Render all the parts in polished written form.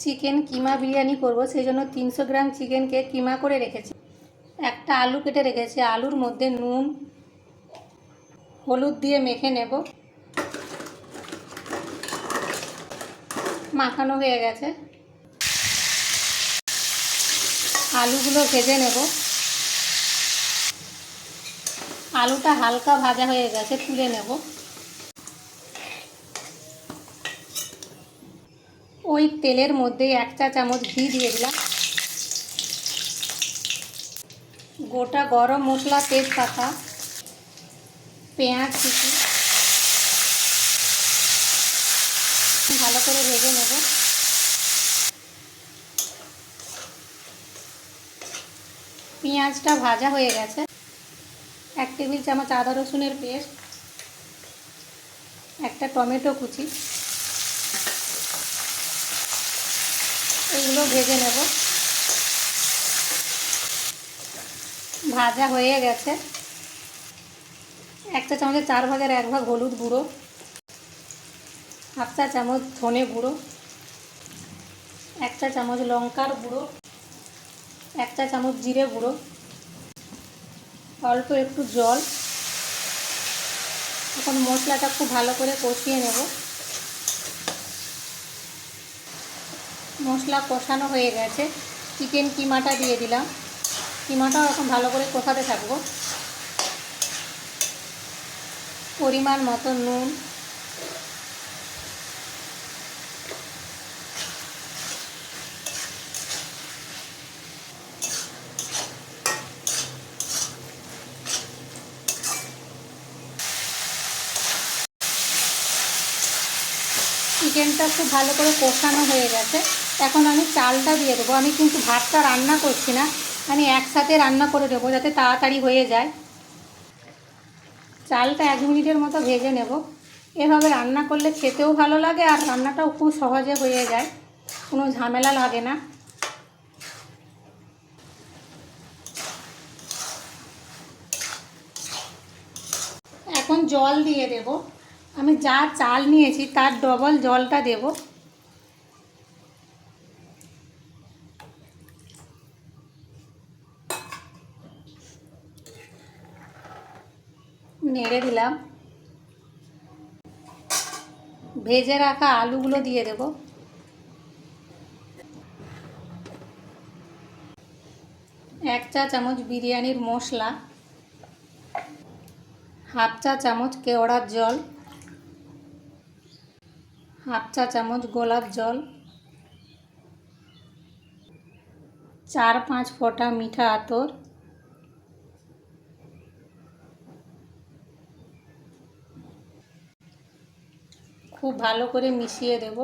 Chicken কিমা বিরিয়ানি করব, সেই জন্য 300 গ্রাম চিকেনকে কিমা করে রেখেছি। একটা আলু কেটে রেখেছি, আলুর মধ্যে নুন হলুদ দিয়ে মেখে নেব। মাখানো হয়ে গেছে, আলুগুলো ভেজে নেব। আলুটা হালকা ভাজা হয়ে গেছে, তুলে নেব। ওই তেলের মধ্যে 1 চা চামচ ঘি দিয়ে দিলাম, গোটা গরম মশলা, তেজপাতা, পেঁয়াজ কুচি ভালো করে ভেজে নেব। পেঁয়াজটা ভাজা হয়ে গেছে। 1 টেবিল চামচ আদা রসুনের পেস্ট, একটা টমেটো কুচি, এগুলো ভেজে নেব। ভাজা হয়ে গেছে। 1 চা চামচের 4 ভাগের 1 ভাগ হলুদ গুঁড়ো, 1/2 চা চামচ ধনে গুঁড়ো, 1 চা চামচ লঙ্কার গুঁড়ো, 1 চা চামচ জিরে গুঁড়ো, অল্প একটু জল। এখন মশলাটা খুব ভালো করে কষিয়ে নেব। মশলা কষানো হয়ে গেছে, চিকেন কিমাটা দিয়ে দিলাম। কিমাটাও এখন ভালো করে কষাতে থাকবো। পরিমাণ মতো নুন, চিকেনটা খুব ভালো করে কষানো হয়ে গেছে। এখন আমি চালটা দিয়ে দেবো। আমি কিন্তু ভাতটা রান্না করছি না, আমি একসাথে রান্না করে দেবো যাতে তাড়াতাড়ি হয়ে যায়। চালটা 1 মিনিটের মতো ভেজে নেব। এভাবে রান্না করলে খেতেও ভালো লাগে আর রান্নাটাও খুব সহজে হয়ে যায়, কোনো ঝামেলা লাগে না। এখন জল দিয়ে দেব। আমি যা চাল নিয়েছি তার ডবল জলটা দেব। নেড়ে দিলাম। ভেজে রাখা আলুগুলো দিয়ে দেব। 1 চা চামচ বিরিয়ানির মশলা, 1/2 চা চামচ কেওড়ার জল, 1/2 চা চামচ গোলাপ জল, 4-5 ফোঁটা মিঠা আতর, খুব ভালো করে মিশিয়ে দেব।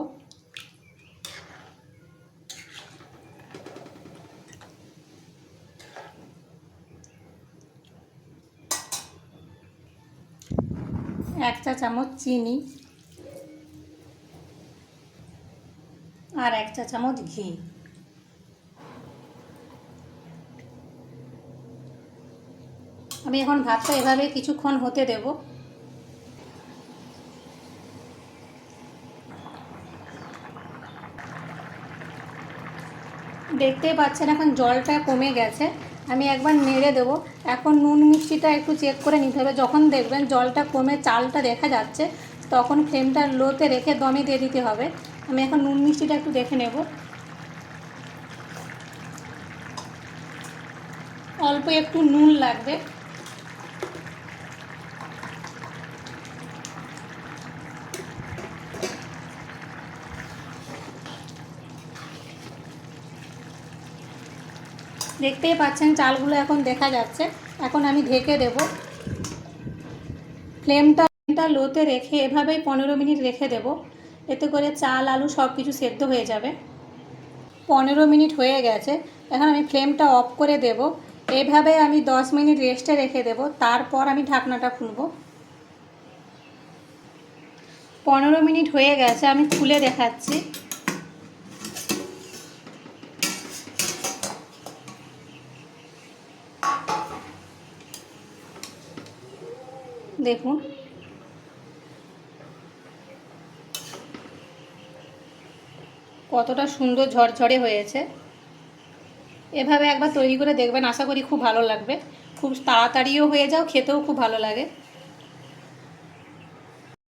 এক চা চামচ চিনি আর 1 চা চামচ ঘি। আমি এখন ভাতটা এভাবে কিছুক্ষণ হতে দেব। দেখতেই পাচ্ছেন এখন জলটা কমে গেছে। আমি একবার নেড়ে দেবো। এখন নুন মিষ্টিটা একটু চেক করে নিতে হবে। যখন দেখবেন জলটা কমে চালটা দেখা যাচ্ছে, তখন ফ্লেমটা লোতে রেখে দমে দিয়ে দিতে হবে। আমি এখন নুন মিষ্টিটা একটু দেখে নেব। অল্প একটু নুন লাগবে। দেখতেই পাচ্ছেন চালগুলো এখন দেখা যাচ্ছে। এখন আমি ঢেকে দেব। ফ্লেমটা লোতে রেখে এভাবেই 15 মিনিট রেখে দেব। এতে করে চাল আলু সব কিছু সেদ্ধ হয়ে যাবে। 15 মিনিট হয়ে গেছে। এখন আমি ফ্লেমটা অফ করে দেব। এভাবে আমি 10 মিনিট রেস্টে রেখে দেব। তারপর আমি ঢাকনাটা খুলব। 15 মিনিট হয়ে গেছে, আমি খুলে দেখাচ্ছি। দেখুন, কতটা সুন্দর ঝরঝরে হয়েছে। এভাবে একবার তৈরি করে দেখবেন, আশা করি খুব ভালো লাগবে। খুব তাড়াতাড়িও হয়ে যাও, খেতেও খুব ভালো লাগে।